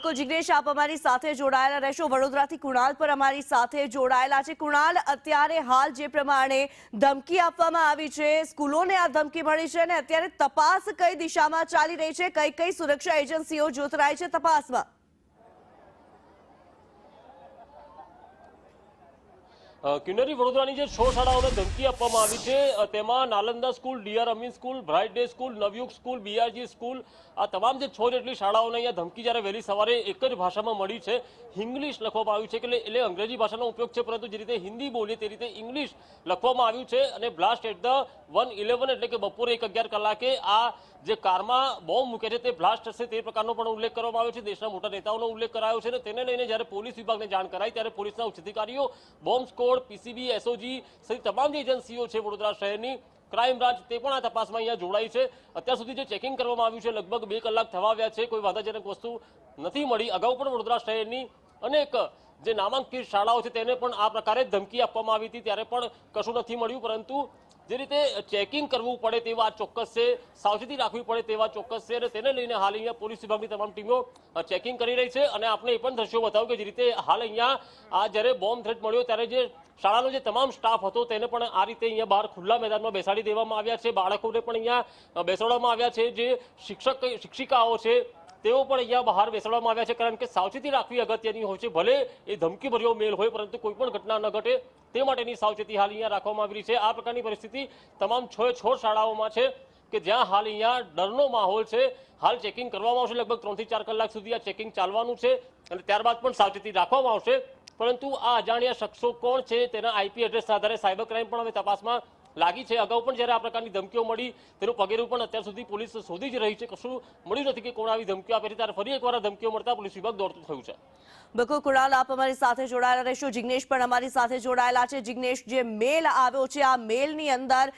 બિલકુલ જિગ્નેશ, આપ અમારી સાથે જોડાયેલા રહેશો। વડોદરાથી કુણાલ પર અમારી સાથે જોડાયેલા છે। કુણાલ, અત્યારે હાલ જે પ્રમાણે ધમકી આપવામાં આવી છે, સ્કૂલોને આ ધમકી મળી છે અને અત્યારે તપાસ કઈ દિશામાં ચાલી રહી છે, કઈ કઈ સુરક્ષા એજન્સીઓ જોતરાય છે તપાસમાં? કિન્નરી, વડોદરાની જે 6 શાળાઓને ધમકી આપવામાં આવી છે તેમાં Nalanda school, DR Amin school, bright day school, Navyug school, BRG school, આ તમામ જે 6 જેટલી શાળાઓને અહીંયા ધમકી જ્યારે વહેલી સવારે એક જ ભાષામાં મળી છે, ઇંગ્લિશ લખવામાં આવ્યું છે કે એટલે અંગ્રેજી ભાષાનો ઉપયોગ છે, પરંતુ જે રીતે હિન્દી બોલીએ તે રીતે ઇંગ્લિશ લખવામાં આવ્યું છે। અને બ્લાસ્ટ એટ ધ 1:11 એટલે કે બપોરે 1:11 કલાકે આ જે કારમાં બોમ્બ મૂકે છે તે બ્લાસ્ટ થશે તે પ્રકારનો પણ ઉલ્લેખ કરવામાં આવ્યો છે। દેશના મોટા નેતાઓનો ઉલ્લેખ કરાયો છે અને તેને લઈને જ્યારે પોલીસ વિભાગને જાણ કરાઈ ત્યારે પોલીસના ઉચ્ચ અધિકારીઓ, બોમ્બ સ્કોડ, પીસીબી, એસઓજી સહિત તમામ જે એજન્સીઓ છે વડોદરા શહેરની, ક્રાઇમ બ્રાન્ચ, તે પણ આ તપાસમાં અહીંયા જોડાઈ છે। અત્યાર સુધી જે ચેકિંગ કરવામાં આવ્યું છે લગભગ 2 કલાક થવા આવ્યા છે, કોઈ વાંધાજનક વસ્તુ નથી મળી। અગાઉ પણ વડોદરા શહેરની અનેક જે નામાંકિત શાળાઓ છે તેને પણ આ પ્રકારે ધમકી આપવામાં આવી હતી, ત્યારે પણ કશું નથી મળ્યું। પરંતુ જે રીતે ચેકિંગ કરવું પડે તે વાત ચોક્કસ છે, સાવચેતી રાખવી પડે તે વાત ચોક્કસ છે અને તેને લઈને હાલ અહીંયા પોલીસ વિભાગની તમામ ટીમો ચેકિંગ કરી રહી છે। અને આપણે એ પણ દ્રશ્યો બતાવ્યું કે જે રીતે હાલ અહીંયા આ જ્યારે બોમ્બ થ્રેટ મળ્યો ત્યારે જે શાળાનો જે તમામ સ્ટાફ હતો તેને પણ આ રીતે અહીંયા બહાર ખુલ્લા મેદાનમાં બેસાડી દેવામાં આવ્યા છે। બાળકોને પણ અહીંયા બેસાડવામાં આવ્યા છે। જે શિક્ષિકાઓ છે તેઓ પણ અહીંયા બહાર બેસાડવામાં આવ્યા છે, કારણ કે સાવચેતી રાખવી અગત્યની હોય છે। ભલે એ ધમકીભર્યો મેલ હોય, પરંતુ કોઈ પણ ઘટના ન ઘટે તે માટેની સાવચેતી હાલ અહીંયા રાખવામાં આવી રહી છે। આ પ્રકારની પરિસ્થિતિ તમામ 6 શાળાઓમાં છે કે જ્યાં હાલ અહીંયા ડરનો માહોલ છે। હાલ ચેકિંગ કરવામાં આવશે, લગભગ 3 થી 4 કલાક સુધી આ ચેકિંગ ચાલવાનું છે અને ત્યારબાદ પણ સાવચેતી રાખવામાં આવશે। પરંતુ આ અજાણ્યા શખ્સો કોણ છે તેના આઈપી એડ્રેસના આધારે સાયબર ક્રાઇમ પણ હવે તપાસમાં લાગી છે। અગાઉ પણ જ્યારે આ પ્રકારની ધમકીઓ મળી તેનું પગેરું પણ અત્યાર સુધી પોલીસ શોધી જ રહી છે, કશું મળ્યું નથી કે કોણ આવી ધમકીઓ આપે છે। ત્યારે ફરી એકવાર આ ધમકીઓ મળતા પોલીસ વિભાગ દોડતું થયું છે। બિલકુલ કુણાલ, આપ અમારી સાથે જોડાયેલા રહેશો। જિગ્નેશ પણ અમારી સાથે જોડાયેલા છે। જિગ્નેશ, જે મેલ આવ્યો છે આ મેલની અંદર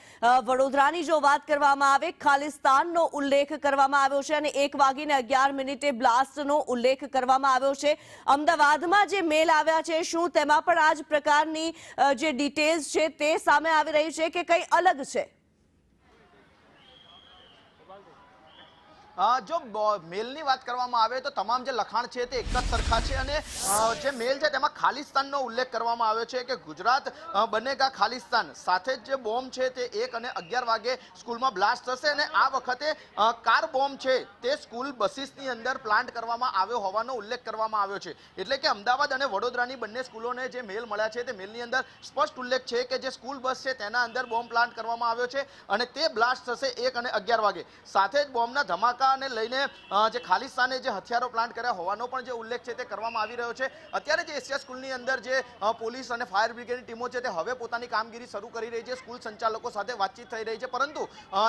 વડોદરાની જો વાત કરવામાં આવે, ખાલિસ્તાનનો ઉલ્લેખ કરવામાં આવ્યો છે અને 1:11 બ્લાસ્ટનો ઉલ્લેખ કરવામાં આવ્યો છે। અમદાવાદમાં જે મેલ આવ્યા છે, શું તેમાં પણ આ જ પ્રકારની જે ડિટેલ્સ છે તે સામે આવી રહી છે કે કંઈ અલગ છે? જો મેલની વાત કરવામાં આવે તો તમામ જે લખાણ છે તે એક જ સરખા છે અને જે મેલ છે તેમાં ખાલિસ્તાનનો ઉલ્લેખ કરવામાં આવ્યો છે કે ગુજરાત બનેગા ખાલિસ્તાન, સાથે જ જે બોમ્બ છે તે 1 અને 11 વાગે સ્કૂલમાં બ્લાસ્ટ થશે અને આ વખતે કાર બોમ્બ છે તે સ્કૂલ બસીસની અંદર પ્લાન્ટ કરવામાં આવ્યો હોવાનો ઉલ્લેખ કરવામાં આવ્યો છે। એટલે કે અમદાવાદ અને વડોદરાની બંને સ્કૂલોને જે મેલ મળ્યા છે તે મેલની અંદર સ્પષ્ટ ઉલ્લેખ છે કે જે સ્કૂલ બસ છે તેના અંદર બોમ્બ પ્લાન્ટ કરવામાં આવ્યો છે અને તે બ્લાસ્ટ થશે 1 અને 11 વાગે। સાથે જ બોમ્બના ધમાકા ને લઈને જે ખાલિસ્તાને જે હથિયારો પ્લાન્ટ કર્યા હોવાનો પણ જે ઉલ્લેખ છે તે કરવામાં આવી રહ્યો છે। અત્યારે જે એશિયા સ્કૂલની અંદર જે પોલીસ અને ફાયર બ્રિગેડની ટીમો છે તે હવે પોતાની કામગીરી શરૂ કરી રહી છે, સ્કૂલ સંચાલકો સાથે વાતચીત થઈ રહી છે, પરંતુ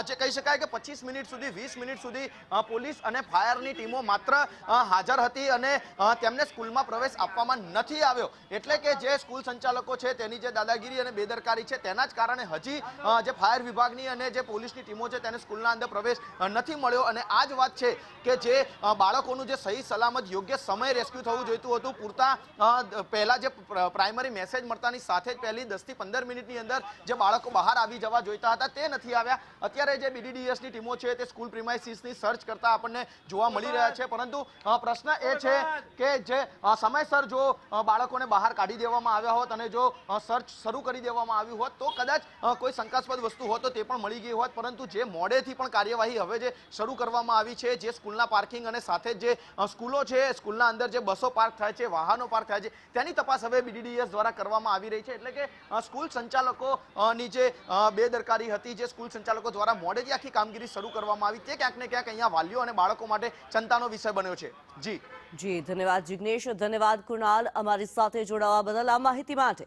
જે કહી શકાય કે 25 મિનિટ સુધી 20 મિનિટ સુધી પોલીસ અને ફાયરની ટીમો માત્ર હાજર હતી અને તેમને સ્કૂલમાં પ્રવેશ આપવામાં નથી આવ્યો। એટલે કે જે સ્કૂલ સંચાલકો છે તેની જે દાદાગીરી અને બેદરકારી છે તેના જ કારણે હજી જે ફાયર વિભાગની અને જે પોલીસની ટીમો છે તેને સ્કૂલના અંદર પ્રવેશ નથી મળ્યો અને આ જ વાત છે કે જે બાળકોનું જે સહી સલામત યોગ્ય સમય રેસ્ક્યુ થવું જોઈતું હતું, પૂરતા પહેલા જે પ્રાઇમરી મેસેજ મળતાની સાથે જ પહેલી 10 થી 15 મિનિટની અંદર જે બાળકો બહાર આવી જવા જોઈતા હતા તે નથી આવ્યા। અત્યારે જે બીડીડીએસની ટીમો છે તે સ્કૂલ પ્રિમાઇસીસની સર્ચ કરતા આપણને જોવા મળી રહ્યા છે, પરંતુ પ્રશ્ન એ છે કે જે સમયસર જો બાળકોને બહાર કાઢી દેવામાં આવ્યા હોત અને જો સર્ચ શરૂ કરી દેવામાં આવ્યું હોત તો કદાચ કોઈ શંકાસ્પદ વસ્તુ હોત તો તે પણ મળી ગઈ હોત, પરંતુ જે મોડેથી પણ કાર્યવાહી હવે જે શરૂ કરવામાં આવી છે, જે સ્કૂલના પાર્કિંગ અને સાથે જે સ્કૂલો છે, સ્કૂલના અંદર જે બસો પાર્ક થાય છે, વાહનો પાર્ક થાય છે, તેની તપાસ હવે બીડીડીએસ દ્વારા કરવામાં આવી રહી છે। એટલે કે સ્કૂલ સંચાલકોની જે બેદરકારી હતી, જે સ્કૂલ સંચાલકો દ્વારા મોડેથી આખી કામગીરી શરૂ કરવામાં આવી, તે ક્યાંક ને ક્યાંક અહીંયા વાલીઓ અને બાળકો માટે ચિંતાનો વિષય બન્યો છે। જી ધન્યવાદ જિગ્નેશ, ધન્યવાદ કુણાલ, અમારી સાથે જોડાવા બદલ આ માહિતી માટે।